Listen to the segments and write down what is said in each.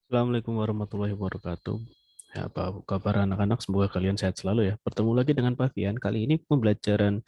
Assalamualaikum warahmatullahi wabarakatuh. Ya, apa kabar anak-anak? Semoga kalian sehat selalu ya. Bertemu lagi dengan Pak Fian. Kali ini pembelajaran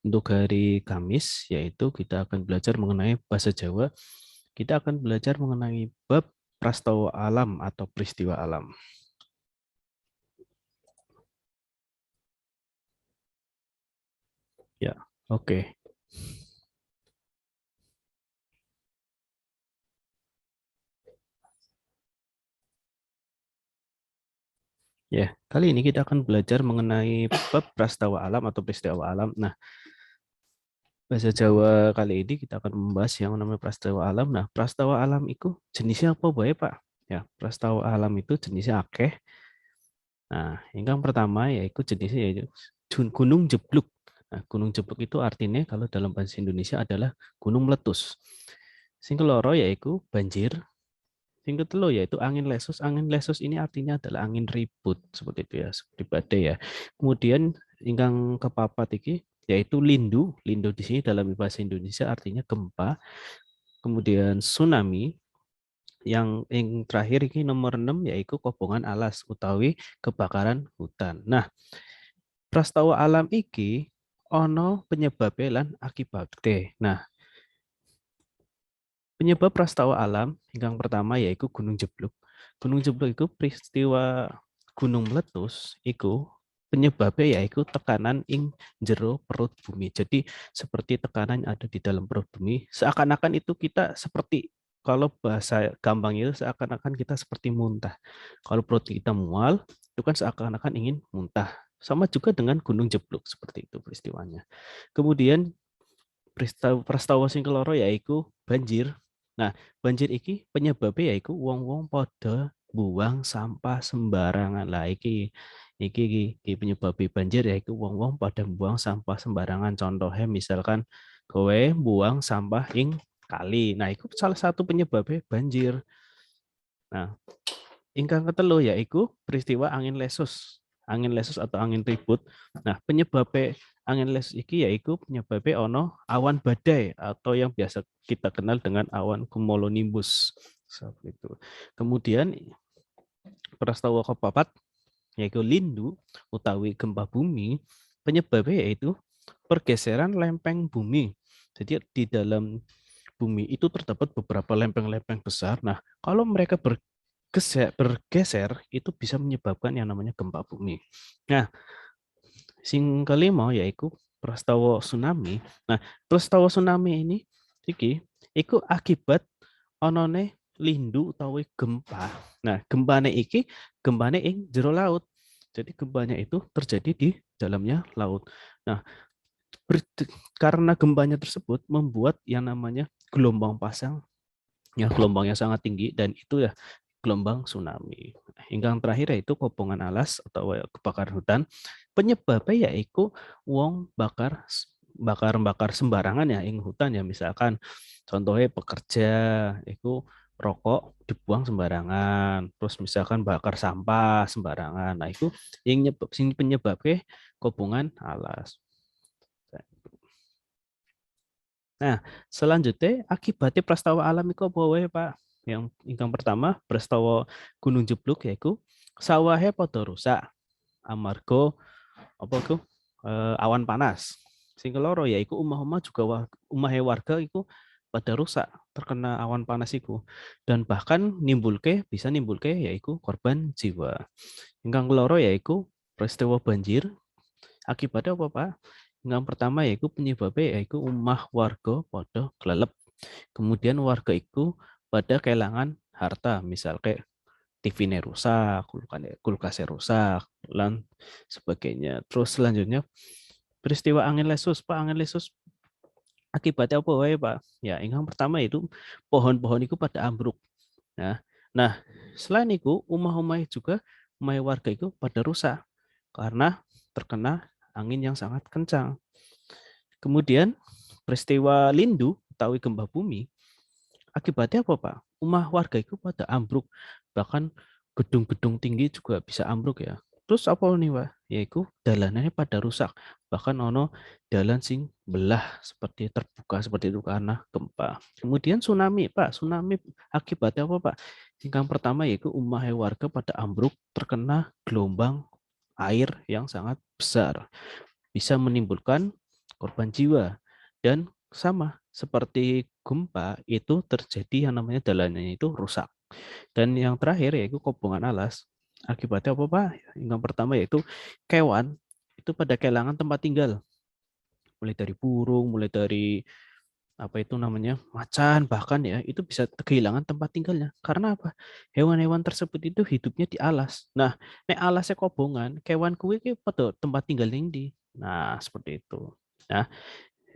untuk hari Kamis, yaitu kita akan belajar mengenai bahasa Jawa. Kita akan belajar mengenai bab prastawa alam atau peristiwa alam. Ya, oke. Ya, kali ini kita akan belajar mengenai bab prastawa alam atau peristiwa alam. Nah, bahasa Jawa kali ini kita akan membahas yang namanya prastawa alam. Nah, prastawa alam itu jenisnya apa, Boy, Pak? Ya, prastawa alam itu jenisnya akeh. Nah, yang pertama yaitu jenisnya yaitu gunung jebluk. Nah, gunung jebluk itu artinya kalau dalam bahasa Indonesia adalah gunung meletus. Sing keloro yaitu banjir. Sing ketelu yaitu angin lesus. Angin lesus ini artinya adalah angin ribut seperti itu ya, seperti badai ya. Kemudian ingkang kepapat iki yaitu lindu. Lindu di sini dalam bahasa Indonesia artinya gempa. Kemudian tsunami, yang terakhir ini nomor 6 yaitu kobongan alas utawi kebakaran hutan. Nah, prastawa alam iki ono penyebab lan akibatnya. Nah, penyebab prastawa alam yang pertama yaitu gunung jebluk. Gunung jebluk itu peristiwa gunung meletus iku penyebabnya yaitu tekanan ing jero perut bumi. Jadi seperti tekanan yang ada di dalam perut bumi, seakan-akan itu kita seperti kalau bahasa gampang itu seakan-akan kita seperti muntah. Kalau perut kita mual, itu kan seakan-akan ingin muntah. Sama juga dengan gunung jebluk seperti itu peristiwanya. Kemudian prastawa sing keloro yaiku banjir. Nah, banjir iki penyebabnya yaiku wong-wong podo buang sampah sembarangan. Lah iki penyebab banjir yaiku wong-wong pada buang sampah sembarangan. Contohnya misalkan kowe buang sampah ing kali. Nah, itu salah satu penyebabnya banjir. Nah, ingkang ketelu yaiku peristiwa angin lesus. Angin lesus atau angin ribut. Nah, penyebabnya angin lesus iki yaiku penyebabnya ono awan badai atau yang biasa kita kenal dengan awan cumulonimbus. Seperti itu. Kemudian prastawa kepapat yaitu lindu utawi gempa bumi, penyebabnya yaitu pergeseran lempeng bumi. Jadi di dalam bumi itu terdapat beberapa lempeng-lempeng besar. Nah, kalau mereka bergeser itu bisa menyebabkan yang namanya gempa bumi. Nah, sing kelima yaitu prastawa tsunami. Nah, prastawa tsunami ini iki iku akibat onone lindu utawi gempa. Nah, gempane ing jero laut. Jadi gempanya itu terjadi di dalamnya laut. Nah, karena gempanya tersebut membuat yang namanya gelombang pasang, ya gelombangnya sangat tinggi dan itu ya gelombang tsunami. Hingga yang terakhir yaitu kopongan alas atau kebakaran hutan. Penyebabnya yaitu wong bakar sembarangan ya ing hutan ya, misalkan contohnya pekerja itu rokok dibuang sembarangan, terus misalkan bakar sampah sembarangan. Nah, itu yang penyebabnya kopungan alas. Nah, selanjutnya akibatnya prastawa alam itu apa wae, Pak? Yang pertama, prastawa gunung jebluk yaitu sawahe padha rusak amarga apa itu awan panas. Sing keloro yaiku omah-omah juga omahe warga itu pada rusak terkena awan panas itu dan bahkan bisa nimbulke yaiku korban jiwa. Ingkang keloro yaiku peristiwa banjir. Akibatnya apa, Pak? Yang pertama yaitu penyebabnya yaitu umah warga pada kelelep. Kemudian warga itu pada kehilangan harta, misal kayak TV-nya rusak, kulkasnya rusak, dan sebagainya. Terus selanjutnya peristiwa angin lesus, Pak. Angin lesus akibatnya apa wae, Pak? Ya, yang pertama itu pohon-pohon itu pada ambruk. Nah, nah selain itu umah-umah juga umah warga itu pada rusak karena terkena angin yang sangat kencang. Kemudian peristiwa lindu atau gempa bumi akibatnya apa, Pak? Rumah warga itu pada ambruk, bahkan gedung-gedung tinggi juga bisa ambruk ya. Terus apa nih, Pak? Yaiku dalanannya pada rusak. Bahkan ono dalan sing belah seperti terbuka seperti itu karena gempa. Kemudian tsunami, Pak. Tsunami akibatnya apa, Pak? Yang pertama yaitu umumnya warga pada ambruk terkena gelombang air yang sangat besar. Bisa menimbulkan korban jiwa. Dan sama seperti gempa itu terjadi yang namanya dalannya itu rusak. Dan yang terakhir yaitu kobongan alas. Akibatnya apa, Pak? Yang pertama yaitu kewan itu pada kehilangan tempat tinggal. Mulai dari burung, mulai dari apa itu namanya macan, bahkan ya itu bisa kehilangan tempat tinggalnya. Karena apa? Hewan-hewan tersebut itu hidupnya di alas. Nah, nek alasnya kobongan, kewan kuwi ki pada tempat tinggal ning ndi. Nah, seperti itu. Nah,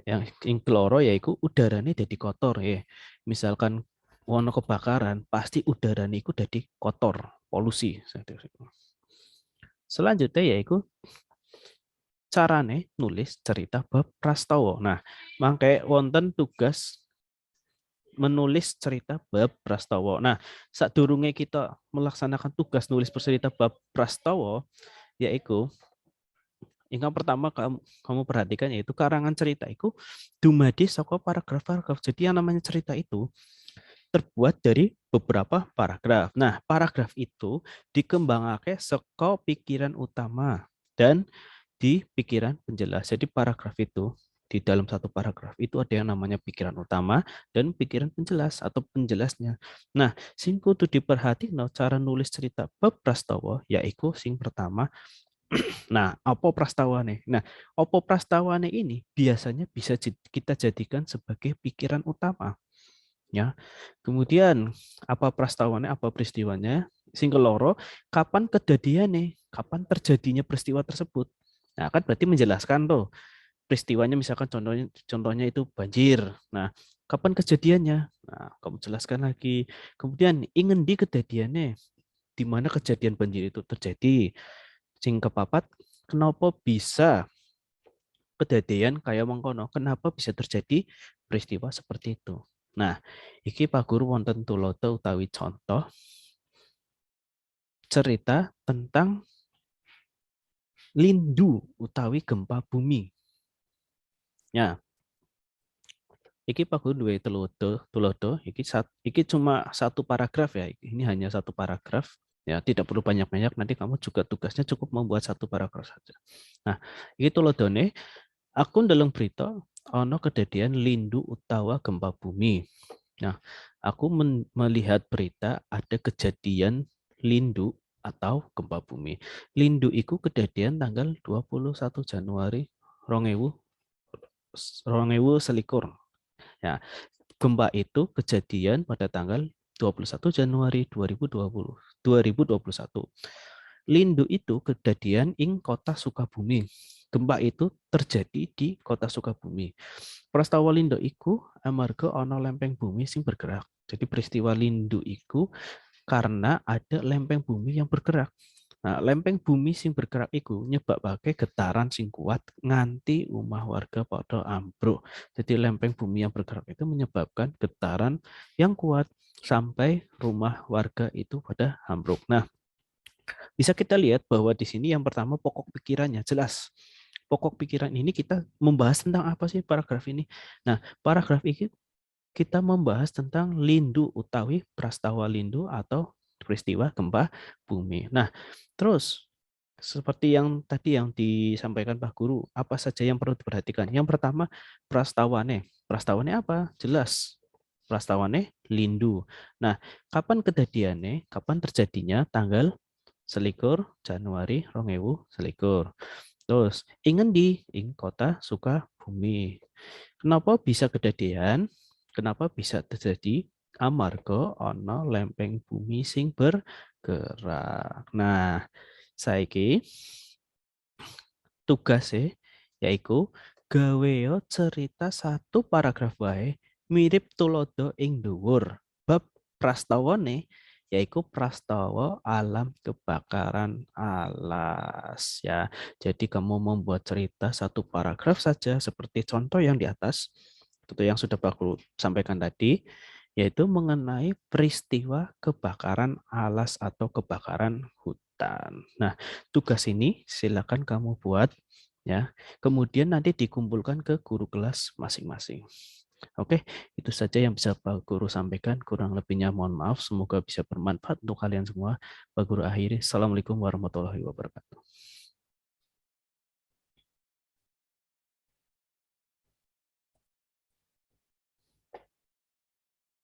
yang keloro yaitu udaranya jadi kotor ya. Misalkan wono kebakaran, pasti udaranya itu jadi kotor, polusi. Selanjutnya yaitu carane nulis cerita bab prastawa. Nah, mangke wonten tugas menulis cerita bab prastawa. Nah, sadurunge kita melaksanakan tugas nulis cerita bab prastawa, yaitu yang pertama kamu perhatikan yaitu karangan cerita itu dumadi saka paragraf-paragraf. Jadi yang namanya cerita itu terbuat dari beberapa paragraf. Nah, paragraf itu dikembangkan saka pikiran utama dan di pikiran penjelas. Jadi paragraf itu di dalam satu paragraf itu ada yang namanya pikiran utama dan pikiran penjelas atau penjelasnya. Nah, sing kudu diperhatikan cara nulis cerita bab prastawa yaitu sing pertama. Nah, apa prastawane? Nah, apa prastawane ini biasanya bisa kita jadikan sebagai pikiran utama. Ya, kemudian apa prastawane, apa peristiwanya? Sing keloro, kapan kejadiannya? Kapan terjadinya peristiwa tersebut? Nah, kan berarti menjelaskan tuh peristiwanya misalkan contohnya itu banjir. Nah, kapan kejadiannya? Nah, kamu jelaskan lagi. Kemudian ingin di kejadiannya di mana kejadian banjir itu terjadi. Sing kepapat, kenapa bisa kejadian kayak mengkono? Kenapa bisa terjadi peristiwa seperti itu? Nah, iki Pak Guru wonten tulodo utawi contoh cerita tentang lindu utawi gempa bumi. Ya, iki Pak Guru duwe tulodo, iki cuma satu paragraf ya. Ini hanya satu paragraf. Ya, tidak perlu banyak-banyak. Nanti kamu juga tugasnya cukup membuat satu paragraf saja. Nah, iki tulodone akun dalam berita ono kejadian lindu utawa gempa bumi. Nah, aku melihat berita ada kejadian lindu atau gempa bumi. Lindu itu kejadian tanggal 21 Januari 2021. Ya, gempa itu kejadian pada tanggal 21 Januari 2021. Lindu itu kejadian ing kota Sukabumi. Gempa itu terjadi di kota Sukabumi. Prastawa Lindo iku amarga ana lempeng bumi sing bergerak. Jadi peristiwa Lindo iku karena ada lempeng bumi yang bergerak. Nah, lempeng bumi sing bergerak iku nyebabake getaran sing kuat nganti umah warga pada ambruk. Jadi lempeng bumi yang bergerak itu menyebabkan getaran yang kuat sampai rumah warga itu pada ambruk. Nah, bisa kita lihat bahwa di sini yang pertama pokok pikirannya jelas. Pokok pikiran ini kita membahas tentang apa sih paragraf ini? Nah, paragraf ini kita membahas tentang lindu utawi prastawa lindu atau peristiwa gempa bumi. Nah, terus seperti yang tadi yang disampaikan Pak Guru, apa saja yang perlu diperhatikan? Yang pertama, prastawane. Prastawane apa? Jelas. Prastawane lindu. Nah, kapan kejadiannya? Kapan terjadinya? Tanggal selikur Januari 2021. Terus, ingin di ing kota Sukabumi. Kenapa bisa kejadian? Kenapa bisa terjadi? Amarga ana lempeng bumi sing bergerak. Nah, saiki tugasnya yaiku gawe cerita satu paragraf wae mirip tulodo ing dhuwur. Bab prastawane yaitu prastawa alam kebakaran alas ya. Jadi kamu membuat cerita satu paragraf saja seperti contoh yang di atas, itu yang sudah aku sampaikan tadi, yaitu mengenai peristiwa kebakaran alas atau kebakaran hutan. Nah, tugas ini silakan kamu buat ya. Kemudian nanti dikumpulkan ke guru kelas masing-masing. Oke, itu saja yang bisa Pak Guru sampaikan. Kurang lebihnya mohon maaf. Semoga bisa bermanfaat untuk kalian semua. Pak Guru akhiri. Assalamualaikum warahmatullahi wabarakatuh.